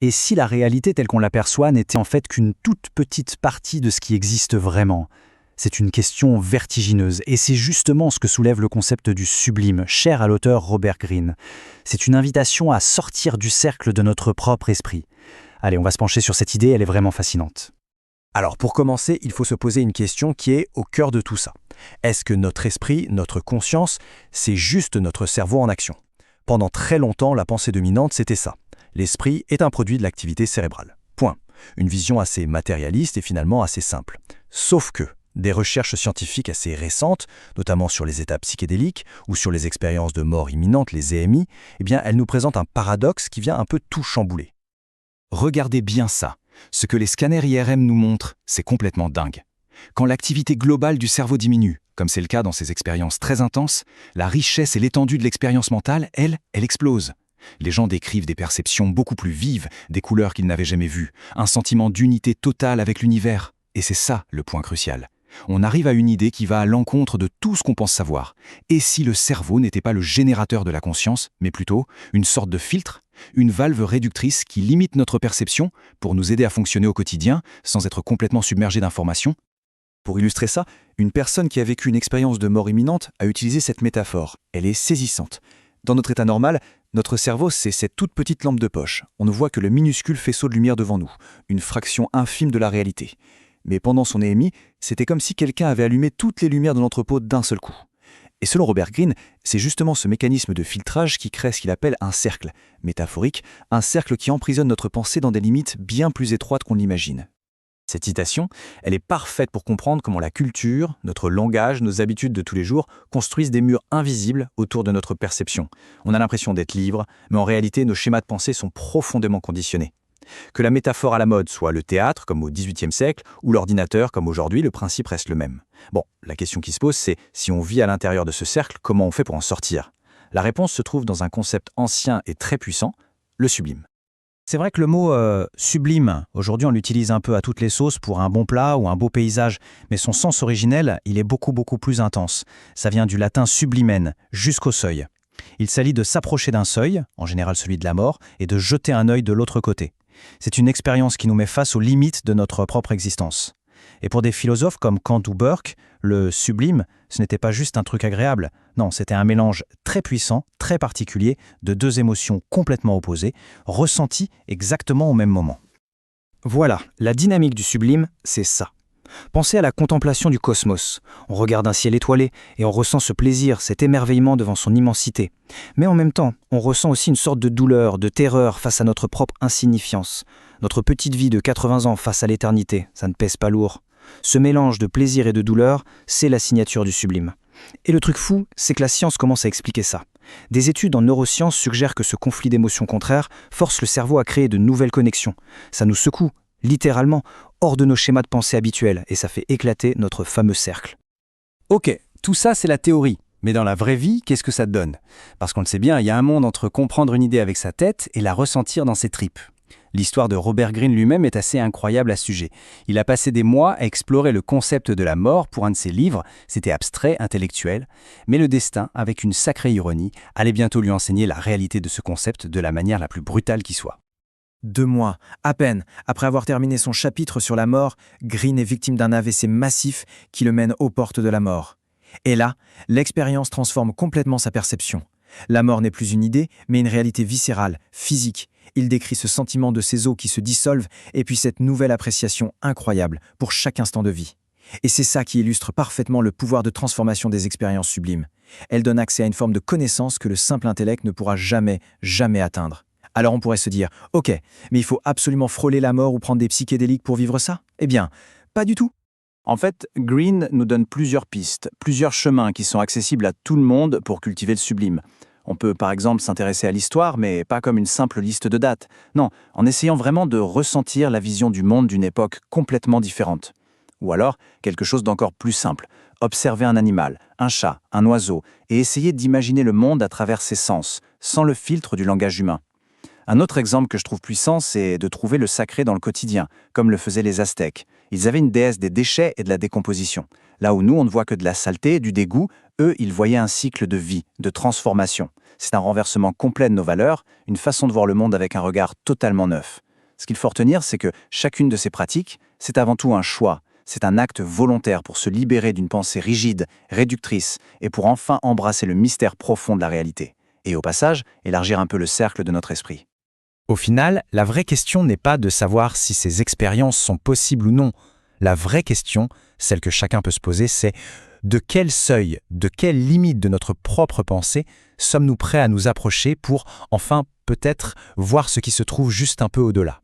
Et si la réalité telle qu'on l'aperçoit n'était en fait qu'une toute petite partie de ce qui existe vraiment? C'est une question vertigineuse, et c'est justement ce que soulève le concept du sublime, cher à l'auteur Robert Greene. C'est une invitation à sortir du cercle de notre propre esprit. Allez, on va se pencher sur cette idée, elle est vraiment fascinante. Alors pour commencer, il faut se poser une question qui est au cœur de tout ça. Est-ce que notre esprit, notre conscience, c'est juste notre cerveau en action? Pendant très longtemps, la pensée dominante, c'était ça. L'esprit est un produit de l'activité cérébrale. Point. Une vision assez matérialiste et finalement assez simple. Sauf que des recherches scientifiques assez récentes, notamment sur les états psychédéliques ou sur les expériences de mort imminente, les EMI, eh bien, elles nous présentent un paradoxe qui vient un peu tout chambouler. Regardez bien ça. Ce que les scanners IRM nous montrent, c'est complètement dingue. Quand l'activité globale du cerveau diminue, comme c'est le cas dans ces expériences très intenses, la richesse et l'étendue de l'expérience mentale, elle explose. Les gens décrivent des perceptions beaucoup plus vives, des couleurs qu'ils n'avaient jamais vues, un sentiment d'unité totale avec l'univers. Et c'est ça le point crucial. On arrive à une idée qui va à l'encontre de tout ce qu'on pense savoir. Et si le cerveau n'était pas le générateur de la conscience, mais plutôt une sorte de filtre, une valve réductrice qui limite notre perception pour nous aider à fonctionner au quotidien sans être complètement submergé d'informations? Pour illustrer ça, une personne qui a vécu une expérience de mort imminente a utilisé cette métaphore. Elle est saisissante. Dans notre état normal, notre cerveau, c'est cette toute petite lampe de poche. On ne voit que le minuscule faisceau de lumière devant nous, une fraction infime de la réalité. Mais pendant son EMI, c'était comme si quelqu'un avait allumé toutes les lumières de l'entrepôt d'un seul coup. Et selon Robert Greene, c'est justement ce mécanisme de filtrage qui crée ce qu'il appelle un cercle, métaphorique, un cercle qui emprisonne notre pensée dans des limites bien plus étroites qu'on l'imagine. Cette citation, elle est parfaite pour comprendre comment la culture, notre langage, nos habitudes de tous les jours construisent des murs invisibles autour de notre perception. On a l'impression d'être libre, mais en réalité, nos schémas de pensée sont profondément conditionnés. Que la métaphore à la mode soit le théâtre, comme au XVIIIe siècle, ou l'ordinateur, comme aujourd'hui, le principe reste le même. Bon, la question qui se pose, c'est si on vit à l'intérieur de ce cercle, comment on fait pour en sortir? La réponse se trouve dans un concept ancien et très puissant, le sublime. C'est vrai que le mot sublime, aujourd'hui on l'utilise un peu à toutes les sauces pour un bon plat ou un beau paysage, mais son sens originel, il est beaucoup plus intense. Ça vient du latin sublimen, jusqu'au seuil. Il s'agit de s'approcher d'un seuil, en général celui de la mort, et de jeter un œil de l'autre côté. C'est une expérience qui nous met face aux limites de notre propre existence. Et pour des philosophes comme Kant ou Burke, le sublime, ce n'était pas juste un truc agréable. Non, c'était un mélange très puissant, très particulier, de deux émotions complètement opposées, ressenties exactement au même moment. Voilà, la dynamique du sublime, c'est ça. Pensez à la contemplation du cosmos. On regarde un ciel étoilé et on ressent ce plaisir, cet émerveillement devant son immensité. Mais en même temps, on ressent aussi une sorte de douleur, de terreur face à notre propre insignifiance. Notre petite vie de 80 ans face à l'éternité, ça ne pèse pas lourd. Ce mélange de plaisir et de douleur, c'est la signature du sublime. Et le truc fou, c'est que la science commence à expliquer ça. Des études en neurosciences suggèrent que ce conflit d'émotions contraires force le cerveau à créer de nouvelles connexions. Ça nous secoue, littéralement, hors de nos schémas de pensée habituels, et ça fait éclater notre fameux cercle. Ok, tout ça c'est la théorie. Mais dans la vraie vie, qu'est-ce que ça donne? Parce qu'on le sait bien, il y a un monde entre comprendre une idée avec sa tête et la ressentir dans ses tripes. L'histoire de Robert Greene lui-même est assez incroyable à ce sujet. Il a passé des mois à explorer le concept de la mort pour un de ses livres, c'était abstrait, intellectuel, mais le destin, avec une sacrée ironie, allait bientôt lui enseigner la réalité de ce concept de la manière la plus brutale qui soit. 2 mois, à peine, après avoir terminé son chapitre sur la mort, Greene est victime d'un AVC massif qui le mène aux portes de la mort. Et là, l'expérience transforme complètement sa perception. La mort n'est plus une idée, mais une réalité viscérale, physique. Il décrit ce sentiment de ses os qui se dissolvent et puis cette nouvelle appréciation incroyable pour chaque instant de vie. Et c'est ça qui illustre parfaitement le pouvoir de transformation des expériences sublimes. Elles donnent accès à une forme de connaissance que le simple intellect ne pourra jamais atteindre. Alors on pourrait se dire, ok, mais il faut absolument frôler la mort ou prendre des psychédéliques pour vivre ça? Eh bien, pas du tout. En fait, Greene nous donne plusieurs pistes, plusieurs chemins qui sont accessibles à tout le monde pour cultiver le sublime. On peut par exemple s'intéresser à l'histoire, mais pas comme une simple liste de dates. Non, en essayant vraiment de ressentir la vision du monde d'une époque complètement différente. Ou alors, quelque chose d'encore plus simple. Observer un animal, un chat, un oiseau, et essayer d'imaginer le monde à travers ses sens, sans le filtre du langage humain. Un autre exemple que je trouve puissant, c'est de trouver le sacré dans le quotidien, comme le faisaient les Aztèques. Ils avaient une déesse des déchets et de la décomposition. Là où nous, on ne voit que de la saleté, du dégoût, eux, ils voyaient un cycle de vie, de transformation. C'est un renversement complet de nos valeurs, une façon de voir le monde avec un regard totalement neuf. Ce qu'il faut retenir, c'est que chacune de ces pratiques, c'est avant tout un choix. C'est un acte volontaire pour se libérer d'une pensée rigide, réductrice, et pour enfin embrasser le mystère profond de la réalité. Et au passage, élargir un peu le cercle de notre esprit. Au final, la vraie question n'est pas de savoir si ces expériences sont possibles ou non. La vraie question, celle que chacun peut se poser, c'est de quel seuil, de quelle limite de notre propre pensée sommes-nous prêts à nous approcher pour, enfin, peut-être, voir ce qui se trouve juste un peu au-delà.